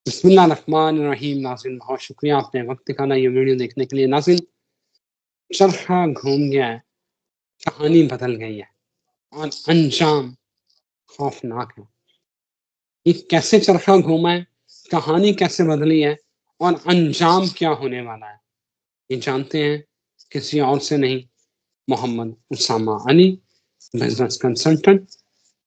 बिस्मिल्लाहिर्रहमानिर्रहीम। नाज़रीन, बहुत शुक्रिया आपने वक्त निकाला ये वीडियो देखने के लिए। नाज़रीन, चरखा घूम गया है, कहानी बदल गई है और अंजाम खौफनाक है। ये कैसे चरखा घूमा है, कहानी कैसे बदली है और अंजाम क्या होने वाला है, ये जानते हैं किसी और से नहीं, Mohammad Usama Ali, business consultant,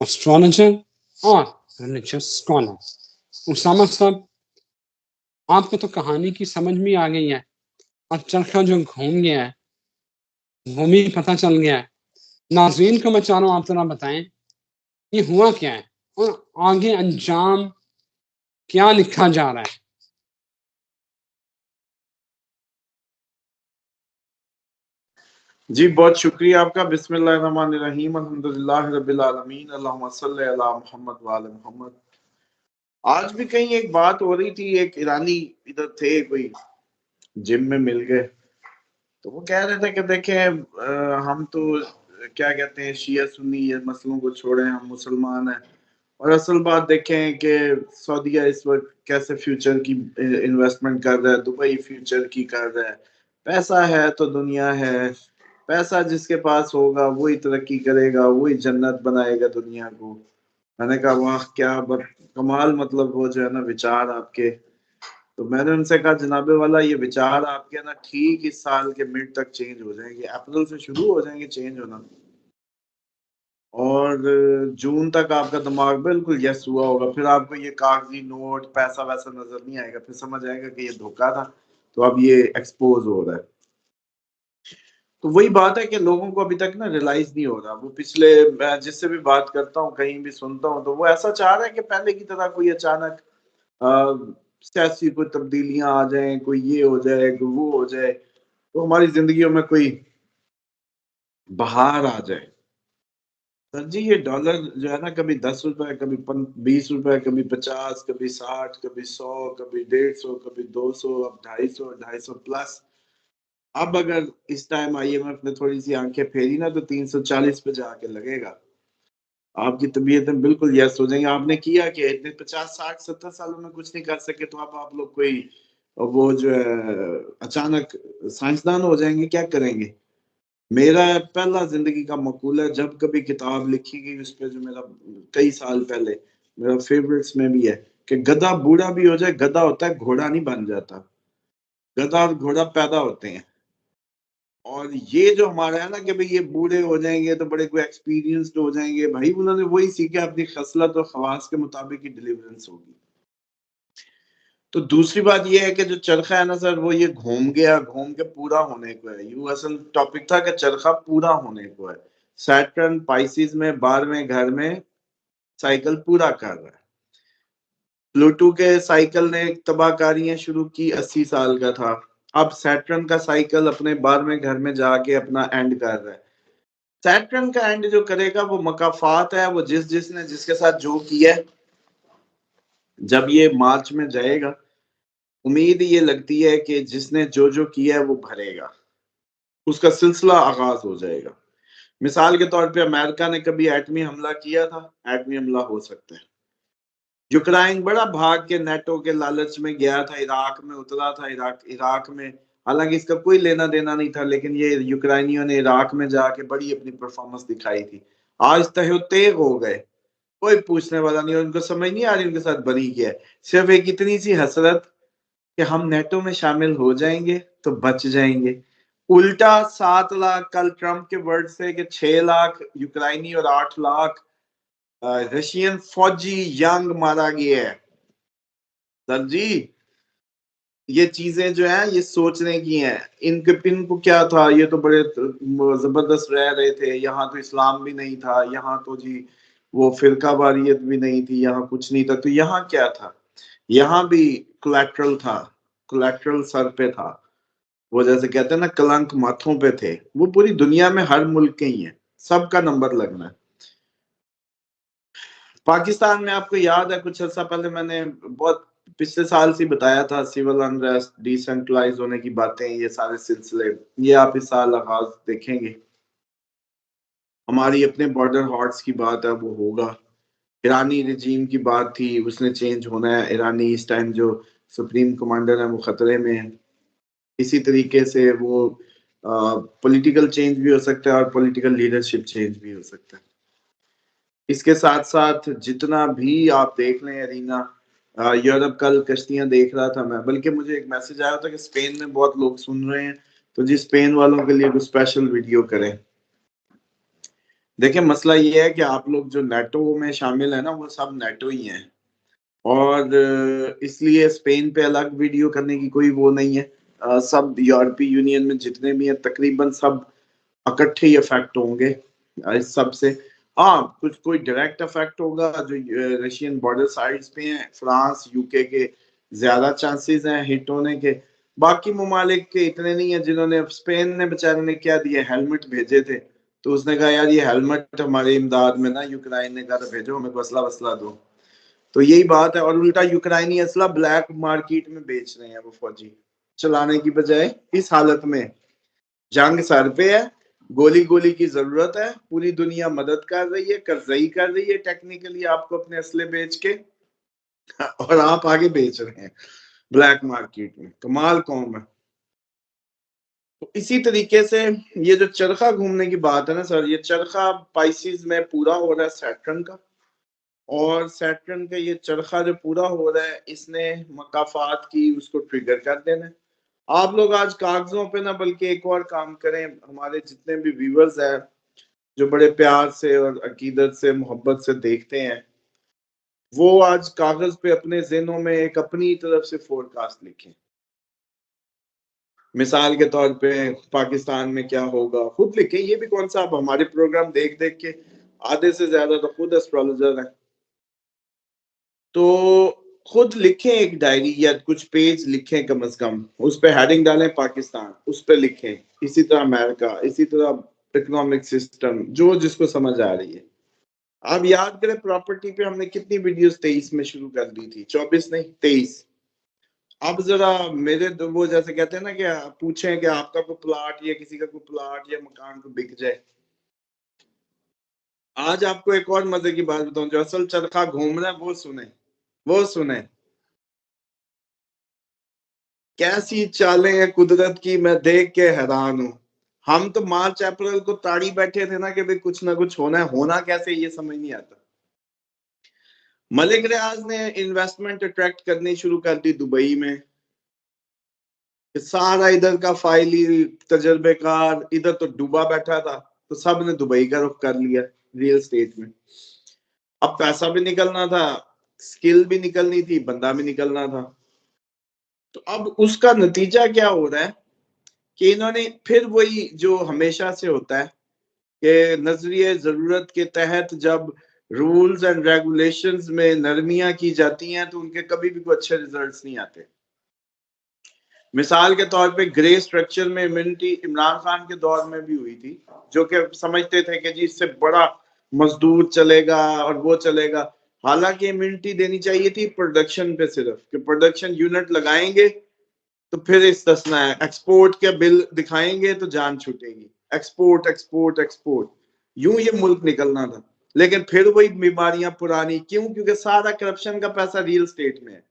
astrologer और रिलीजियस स्कॉलर। उसामा साहब, आपको तो कहानी की समझ में आ गई है और चरखा जो घूम गया है वो भी पता चल गया है। नाज़रीन को मैं चाह रहा हूँ आप जरा बताएं ये हुआ क्या है और आगे अंजाम क्या लिखा जा रहा है। जी, बहुत शुक्रिया आपका। बिस्मिल्लाहिर्रहमानिर्रहीम, अल्हम्दुलिल्लाहि रब्बिल आलमीन, अल्लाहुम्मा सल्लि अला मुहम्मद व आले मुहम्मद। आज भी कहीं एक बात हो रही थी, एक ईरानी इधर थे, कोई जिम में मिल गए, तो वो कह रहे थे कि देखें, हम तो क्या कहते हैं, शिया सुन्नी ये मसलों को छोड़ें, हम मुसलमान हैं। और असल बात देखें कि सऊदीया इस वक्त कैसे फ्यूचर की इन्वेस्टमेंट कर रहा है, दुबई फ्यूचर की कर रहा है। पैसा है तो दुनिया है, पैसा जिसके पास होगा वही तरक्की करेगा, वही जन्नत बनाएगा दुनिया को। मैंने कहा वाह, क्या कमाल, मतलब वो जो है ना विचार आपके। तो मैंने उनसे कहा जनाबे वाला, ये विचार आपके ना ठीक इस साल के मिड तक चेंज हो जाएंगे, अप्रैल से शुरू हो जाएंगे चेंज होना, और जून तक आपका दिमाग बिल्कुल यस हुआ होगा। फिर आपको ये कागजी नोट पैसा वैसा नजर नहीं आएगा, फिर समझ आएगा कि ये धोखा था। तो अब ये एक्सपोज हो रहा है। तो वही बात है कि लोगों को अभी तक ना रियलाइज नहीं हो रहा। वो पिछले, मैं जिससे भी बात करता हूँ, कहीं भी सुनता हूँ, तो वो ऐसा चाह रहा है कि पहले की तरह कोई अचानक सियासी कोई तब्दीलियां आ जाएं, कोई ये हो जाए, कोई वो हो जाए, तो हमारी जिंदगियों में कोई बहार आ जाए। सर जी, ये डॉलर जो है ना, कभी 10 रुपए, कभी 20 रुपए, कभी 50, कभी 60, कभी 100, कभी 150, कभी 200, अब 250, 250 प्लस। अब अगर इस टाइम आईएमएफ ने थोड़ी सी आंखें फेरी ना, तो 340 पे जाके लगेगा। आपकी तबीयतें बिल्कुल यस हो जाएंगी। आपने किया कि इतने 50, 60, 70 सालों में कुछ नहीं कर सके, तो अब आप लोग कोई वो जो है अचानक साइंसदान हो जाएंगे, क्या करेंगे। मेरा पहला जिंदगी का मकूल है, जब कभी किताब लिखी गई उस पे, जो मेरा कई साल पहले मेरा फेवरेट्स में भी है, कि गधा बूढ़ा भी हो जाए, गधा होता है, घोड़ा नहीं बन जाता। गधा और घोड़ा पैदा होते हैं। और ये जो हमारा है ना कि भाई ये बूढ़े हो जाएंगे तो बड़े कोई एक्सपीरियंस्ड हो जाएंगे, भाई उन्होंने वही सीखा, अपनी खसलत और खवास के मुताबिक ही डिलीवरेंस होगी। तो दूसरी बात ये है कि जो चरखा है ना सर, वो ये घूम गया, घूम के पूरा होने को है। यू असल टॉपिक था कि चरखा पूरा होने को है। सैटर्न पाइसिस में 12वें घर में साइकिल पूरा कर रहा है। प्लूटो के साइकिल ने तबाहकारियां शुरू की, 80 साल का था। अब सैटर्न का साइकिल अपने 12वें घर में जाके अपना एंड कर रहा है। सैटर्न का एंड जो करेगा वो मकाफात है, वो जिसने जिसके साथ जो किया है, जब ये मार्च में जाएगा, उम्मीद ये लगती है कि जिसने जो जो किया है वो भरेगा, उसका सिलसिला आगाज हो जाएगा। मिसाल के तौर पे अमेरिका ने कभी एटमी हमला किया था, एटमी हमला हो सकता है। यूक्रेन बड़ा भाग के नेटो के लालच में गया था, इराक में उतरा था, इराक में, हालांकि इसका कोई लेना देना नहीं था, लेकिन ये यूक्रेनियों ने इराक में जाके बड़ी अपनी परफॉर्मेंस दिखाई थी। आज तहतेग हो गए, कोई पूछने वाला नहीं, उनको समझ नहीं आ रही उनके साथ बनी क्या है। सिर्फ एक इतनी सी हसरत कि हम नेटो में शामिल हो जाएंगे तो बच जाएंगे। उल्टा 7 लाख, कल ट्रंप के वर्ड से कि 6 लाख यूक्राइनी और 8 लाख रशियन फौजी यंग मारा गया है। सर जी, ये चीजें जो है ये सोचने की हैं। इनको क्या था, ये तो बड़े जबरदस्त रह रहे थे, यहाँ तो इस्लाम भी नहीं था, यहाँ तो जी वो फिरका वारियत भी नहीं थी, यहाँ कुछ नहीं था। तो यहाँ क्या था, यहाँ भी कोलैटरल था, कोलैटरल सर पे था। वो जैसे कहते हैं ना, कलंक माथों पे थे। वो पूरी दुनिया में हर मुल्क के ही है, सबका नंबर लगना है। पाकिस्तान में आपको याद है, कुछ अर्सा पहले मैंने बहुत पिछले साल से बताया था, सिविल अनरेस्ट, डिसेंट्रलाइज होने की बातें, ये सारे सिलसिले, ये आप इस साल आगाज देखेंगे। हमारी अपने बॉर्डर हॉट्स की बात है, वो होगा ईरानी रिजीम की बात थी, उसने चेंज होना है। ईरानी इस टाइम जो सुप्रीम कमांडर है वो खतरे में है। इसी तरीके से वो पॉलिटिकल चेंज भी हो सकता है और पॉलिटिकल लीडरशिप चेंज भी हो सकता है। इसके साथ साथ जितना भी आप देख लें एरिना, यूरोप, कल कश्तियां देख रहा था मैं, बल्कि मुझे एक मैसेज आया था कि स्पेन में बहुत लोग सुन रहे हैं, तो जी स्पेन वालों के लिए कुछ स्पेशल वीडियो करें। देखिए मसला ये है कि आप लोग जो नेटो में शामिल है ना, वो सब नेटो ही हैं, और इसलिए स्पेन पे अलग वीडियो करने की कोई वो नहीं है। सब यूरोपीय यूनियन में जितने भी हैं तकरीबन सब इकट्ठे ही इफेक्ट होंगे इस सब से। हाँ, कुछ कोई डायरेक्ट इफेक्ट होगा जो रशियन बॉर्डर साइड्स पे हैं, फ्रांस, यूके के ज्यादा चांसेस हैं हिट होने के। बाकी ममालिक के इतने नहीं है। जिन्होंने, स्पेन ने बेचारे ने क्या दिए, हेलमेट भेजे थे, तो उसने कहा यार ये हेलमेट हमारे इमदाद में ना, यूक्रेन ने कहा भेजो हमें, असला वसला दो। तो यही बात है। और उल्टा यूक्राइनी असला ब्लैक मार्केट में बेच रहे हैं वो फौजी, चलाने की बजाय। इस हालत में जंग सर पे है, गोली गोली की जरूरत है, पूरी दुनिया मदद कर रही है, कर्जई कर रही है टेक्निकली आपको अपने असले बेच के, और आप आगे बेच रहे हैं ब्लैक मार्केट में। कमाल कौम है। तो इसी तरीके से ये जो चरखा घूमने की बात है ना सर, ये चरखा पाइसिस में पूरा हो रहा है सैटर्न का, और सैटर्न का ये चरखा जो पूरा हो रहा है, इसने मकाफात की उसको ट्रिगर कर देना है। आप लोग आज कागजों पे ना बल्कि एक और काम करें, हमारे जितने भी व्यूवर्स हैं जो बड़े प्यार से और अकीदत से मोहब्बत से देखते हैं, वो आज कागज पे अपने ज़हनों में एक अपनी तरफ से फोरकास्ट लिखें। मिसाल के तौर पे पाकिस्तान में क्या होगा, खुद लिखें। ये भी कौन सा, आप हमारे प्रोग्राम देख देख के आधे से ज्यादा तो खुद एस्ट्रोलॉजर हैं, तो खुद लिखें एक डायरी या कुछ पेज लिखें कम से कम, उस पे हेडिंग डालें पाकिस्तान, उस पे लिखें, इसी तरह अमेरिका, इसी तरह इकोनॉमिक सिस्टम, जो जिसको समझ आ रही है। आप याद करें प्रॉपर्टी पे हमने कितनी वीडियोस 23 में शुरू कर दी थी, 24 नहीं 23। अब जरा मेरे वो जैसे कहते हैं ना कि पूछें कि आपका कोई प्लाट या किसी का कोई प्लाट या मकान को बिक जाए। आज आपको एक और मजे की बात बताऊं, जो असल चरखा घूम रहा है वो सुने, वो सुने। कैसी चालें हैं कुदरत की, मैं देख के हैरान हूं। हम तो मार्च अप्रैल को ताड़ी बैठे थे ना कि भाई कुछ ना कुछ होना है, होना कैसे ये समझ नहीं आता। मलिक रियाज ने इन्वेस्टमेंट अट्रैक्ट करनी शुरू कर दी दुबई में। सारा इधर का फाइली तजर्बेकार इधर तो डूबा बैठा था, तो सब ने दुबई का रुख कर लिया रियल स्टेट में। अब पैसा भी निकलना था, स्किल भी निकलनी थी, बंदा भी निकलना था। तो अब उसका नतीजा क्या हो रहा है कि इन्होंने फिर वही जो हमेशा से होता है कि नजरिए जरूरत के तहत जब रूल्स एंड रेगुलेशंस में नरमियां की जाती हैं तो उनके कभी भी कोई अच्छे रिजल्ट्स नहीं आते। मिसाल के तौर पे ग्रे स्ट्रक्चर में इम्यूनिटी इमरान खान के दौर में भी हुई थी, जो कि समझते थे कि जी इससे बड़ा मजदूर चलेगा और वो चलेगा। हालांकि इम्यूनिटी देनी चाहिए थी प्रोडक्शन पे सिर्फ, कि प्रोडक्शन यूनिट लगाएंगे तो फिर इस दसना है, एक्सपोर्ट के बिल दिखाएंगे तो जान छूटेगी, एक्सपोर्ट एक्सपोर्ट एक्सपोर्ट, यूं ये मुल्क निकलना था। लेकिन फिर वही बीमारियां पुरानी, क्यों? क्योंकि सारा करप्शन का पैसा रियल स्टेट में है।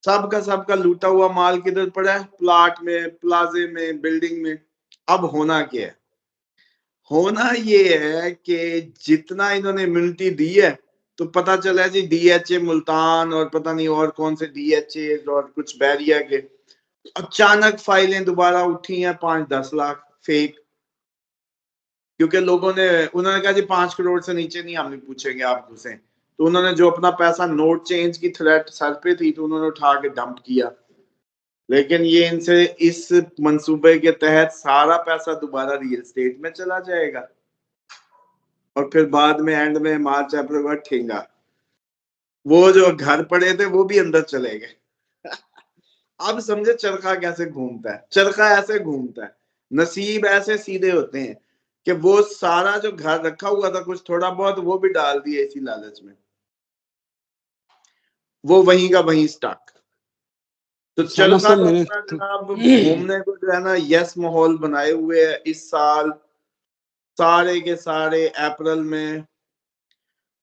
सबका लूटा हुआ माल किधर पड़ा है? प्लाट में, प्लाजे में, बिल्डिंग में। अब होना क्या है? होना ये है कि जितना इन्होंने इम्यूनिटी दी है, तो पता चला जी डीएचए मुल्तान और पता नहीं और कौन से डीएचए और कुछ बैरिया के अचानक फाइलें दोबारा उठी हैं 5-10 लाख फेक। क्योंकि लोगों ने, उन्होंने कहा जी 5 करोड़ से नीचे नहीं हम पूछेंगे आप घुसे, तो उन्होंने जो अपना पैसा नोट चेंज की थ्रेट सर पे थी तो उन्होंने उठा के डंप किया। लेकिन ये इनसे इस मंसूबे के तहत सारा पैसा दोबारा रियल स्टेट में चला जाएगा, और फिर बाद में एंड में मार्च अप्रैल का ठेंगा, वो जो घर पड़े थे वो भी अंदर चले गए। अब समझे चरखा कैसे घूमता है। चरखा ऐसे घूमता है, नसीब ऐसे सीधे होते हैं कि वो सारा जो घर रखा हुआ था कुछ थोड़ा बहुत वो भी डाल दिए इसी लालच में, वो वहीं का वहीं स्टक। तो चरखा तो अपना जनाब घूमने को जो है ना यस माहौल बनाए हुए है इस साल। सारे के सारे अप्रैल में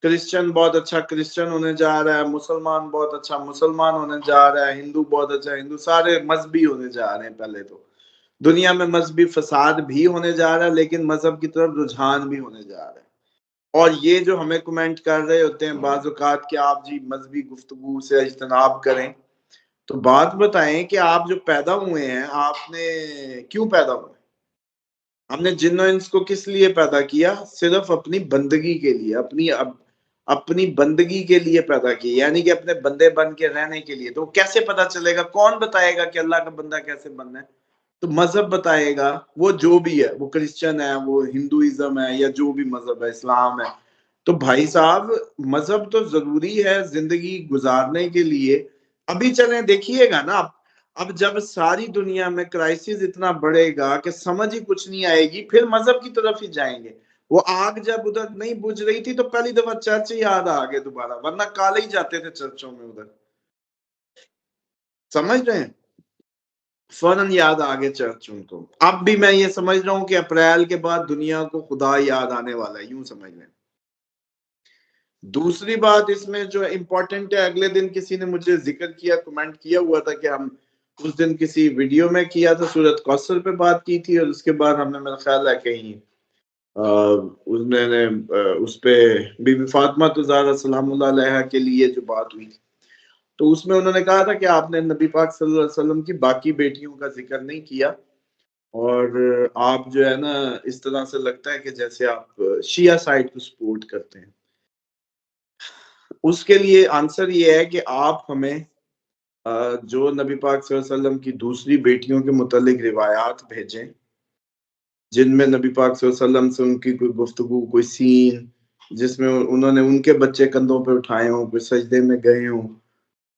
क्रिश्चियन बहुत अच्छा क्रिश्चियन होने जा रहा है, मुसलमान बहुत अच्छा मुसलमान होने जा रहा है, हिंदू बहुत अच्छा हिंदू, सारे मजहबी होने जा रहे हैं। पहले तो दुनिया में मजहबी फसाद भी होने जा रहा है, लेकिन मजहब की तरफ रुझान भी होने जा रहा है। और ये जो हमें कमेंट कर रहे होते हैं बाज़ औक़ात कि आप जी मजहबी गुफ्तगू से इज्तनाब करें, तो बात बताएं कि आप जो पैदा हुए हैं, आपने क्यों पैदा हुए? हमने जिन्न और इंस को किस लिए पैदा किया? सिर्फ अपनी बंदगी के लिए, अपनी बंदगी के लिए पैदा किया, यानी कि अपने बंदे बन के रहने के लिए। तो कैसे पता चलेगा? कौन बताएगा कि अल्लाह का बंदा कैसे बनना है? तो मजहब बताएगा, वो जो भी है, वो क्रिश्चियन है, वो हिंदुइज्म है, या जो भी मजहब है, इस्लाम है। तो भाई साहब, मजहब तो जरूरी है जिंदगी गुजारने के लिए। अभी चलें देखिएगा ना, अब जब सारी दुनिया में क्राइसिस इतना बढ़ेगा कि समझ ही कुछ नहीं आएगी, फिर मजहब की तरफ ही जाएंगे। वो आग जब उधर नहीं बुझ रही थी तो पहली दफा चर्च याद आ गए दोबारा, वरना काले ही जाते थे चर्चों में उधर। समझ रहे हैं? फौरन याद आ गए चर्च उनको। अब भी मैं ये समझ रहा हूं कि अप्रैल के बाद दुनिया को खुदा याद आने वाला है, यूं समझ लें। दूसरी बात इसमें जो इम्पोर्टेंट है, अगले दिन किसी ने मुझे जिक्र किया, कमेंट किया हुआ था कि हम उस दिन किसी वीडियो में किया था, सूरत कौसर पे बात की थी, और उसके बाद हमने, मेरा ख्याल है कहीं उसने उस पे बीबी फातिमा ज़हरा सलामुल्लाह अलैहा के लिए जो बात हुई थी, तो उसमें उन्होंने कहा था कि आपने नबी पाक सल्लल्लाहु अलैहि वसल्लम की बाकी बेटियों का जिक्र नहीं किया, और आप जो है ना, इस तरह से लगता है कि जैसे आप शिया साइड को सपोर्ट करते हैं। उसके लिए आंसर ये है कि आप हमें जो नबी पाक सल्लल्लाहु अलैहि वसल्लम की दूसरी बेटियों के मुतालिक रिवायात भेजें, जिनमें नबी पाक सल्लल्लाहु अलैहि वसल्लम से उनकी कोई गुफ्तगू, कोई सीन, जिसमें उन्होंने उनके बच्चे कंधों पे उठाए हों, कोई सजदे में गए हों,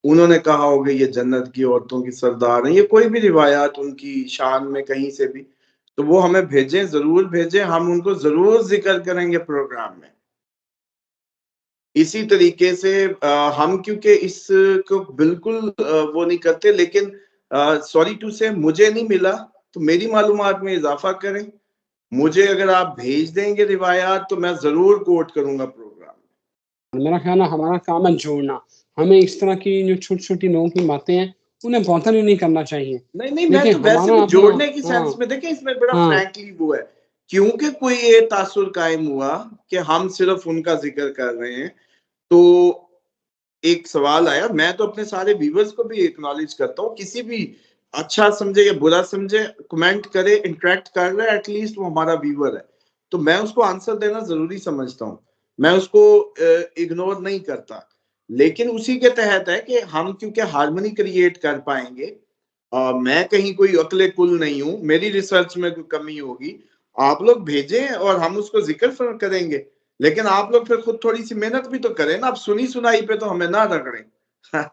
उन्होंने कहा होगा ये जन्नत की औरतों की सरदार हैं, ये कोई भी रिवायात उनकी शान में कहीं से भी, तो वो हमें भेजें, जरूर भेजें, हम उनको जरूर जिक्र करेंगे प्रोग्राम में। इसी तरीके से हम क्योंकि इसको बिल्कुल वो नहीं करते, लेकिन सॉरी टू से मुझे नहीं मिला, तो मेरी मालूमात में इजाफा करें। मुझे अगर आप भेज देंगे रिवायात, तो मैं जरूर कोट करूंगा प्रोग्राम में। मेरा ख्याल है हमारा काम है जोड़ना। हमें इस तरह की जो छोटी-छोटी लोगों की बातें हैं, उन्हें बॉदर ही नहीं करना चाहिए। नहीं, मैं देखिए तो वैसे हमारा भी अपना जोड़ने की सेंस में, देखिए इसमें बड़ा हाँ, फ्रैंकली वो है, क्योंकि कोई ये तासुर कायम हुआ कि हम सिर्फ उनका जिक्र कर रहे हैं, तो एक सवाल आया। मैं तो अपने सारे व्यूवर्स को भी एक्नॉलेज करता हूँ, किसी भी अच्छा समझे या बुरा समझे, कमेंट करे, इंटरेक्ट कर रहा है, एटलीस्ट वो हमारा व्यूवर है, तो मैं उसको आंसर देना जरूरी समझता हूँ, मैं उसको इग्नोर नहीं करता। लेकिन उसी के तहत है कि हम क्योंकि हार्मनी क्रिएट कर पाएंगे, मैं कहीं कोई अकले कुल नहीं हूं, मेरी रिसर्च में कोई कमी होगी, आप लोग भेजें और हम उसको जिक्र करेंगे। लेकिन आप लोग फिर खुद थोड़ी सी मेहनत भी तो करें ना, आप सुनी सुनाई पे तो हमें ना रगड़ें।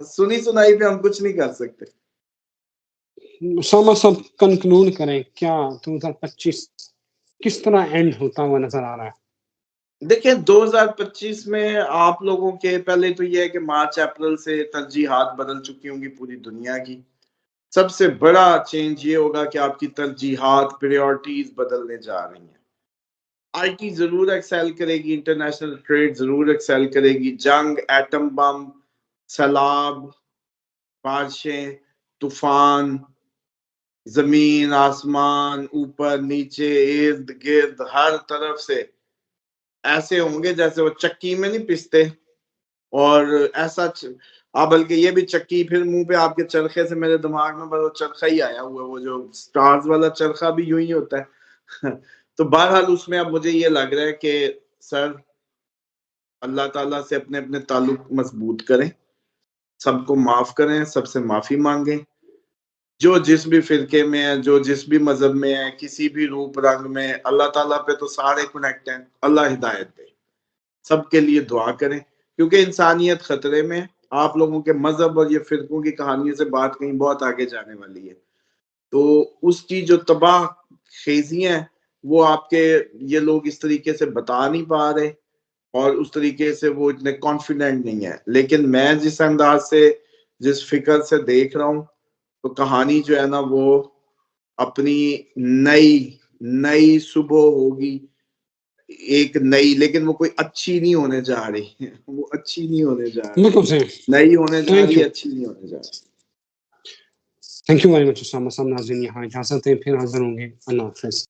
सुनी सुनाई पे हम कुछ नहीं कर सकते। सब कंक्लूड करें, क्या 2025 किस तरह एंड होता हुआ नजर आ रहा है? देखिए 2025 में आप लोगों के पहले तो ये है कि मार्च अप्रैल से तरजीहात बदल चुकी होंगी पूरी दुनिया की। सबसे बड़ा चेंज ये होगा कि आपकी तरजीहात, प्रायोरिटीज बदलने जा रही हैं। आईटी जरूर एक्सेल करेगी, इंटरनेशनल ट्रेड जरूर एक्सेल करेगी, जंग, एटम बम, सैलाब, बारिशें, तूफान, जमीन आसमान, ऊपर नीचे, इर्द गिर्द, हर तरफ से ऐसे होंगे जैसे वो चक्की में नहीं पिसते, और ऐसा बल्कि ये भी चक्की फिर मुंह पे आपके चरखे से, मेरे दिमाग में बस वो चरखा ही आया हुआ है, वो जो स्टार्स वाला चरखा भी यूं ही होता है। तो बहरहाल उसमें अब मुझे ये लग रहा है कि सर, अल्लाह ताला से अपने अपने ताल्लुक मजबूत करें, सबको माफ करें, सबसे माफी मांगें, जो जिस भी फिरके में है, जो जिस भी मजहब में है, किसी भी रूप रंग में, अल्लाह ताला पे तो सारे कनेक्ट हैं। अल्लाह हिदायत दे, सबके लिए दुआ करें, क्योंकि इंसानियत खतरे में है। आप लोगों के मजहब और ये फिरकों की कहानियों से बात कहीं बहुत आगे जाने वाली है, तो उसकी जो तबाह खेजियां हैं, वो आपके ये लोग इस तरीके से बता नहीं पा रहे, और उस तरीके से वो इतने कॉन्फिडेंट नहीं है। लेकिन मैं जिस अंदाज से, जिस फिक्र से देख रहा हूँ, तो कहानी जो है ना, वो अपनी नई नई सुबह होगी। एक नई, लेकिन वो कोई अच्छी नहीं होने जा रही है, वो अच्छी नहीं होने जा रही, बिल्कुल सही। नई होने जा Thank रही you. है, अच्छी नहीं होने जा रही। Thank you very much Usama साहब। नाज़रीन यहाँ इजाज़त है, फिर हाज़िर होंगे। अल्लाह हाफ़िज़।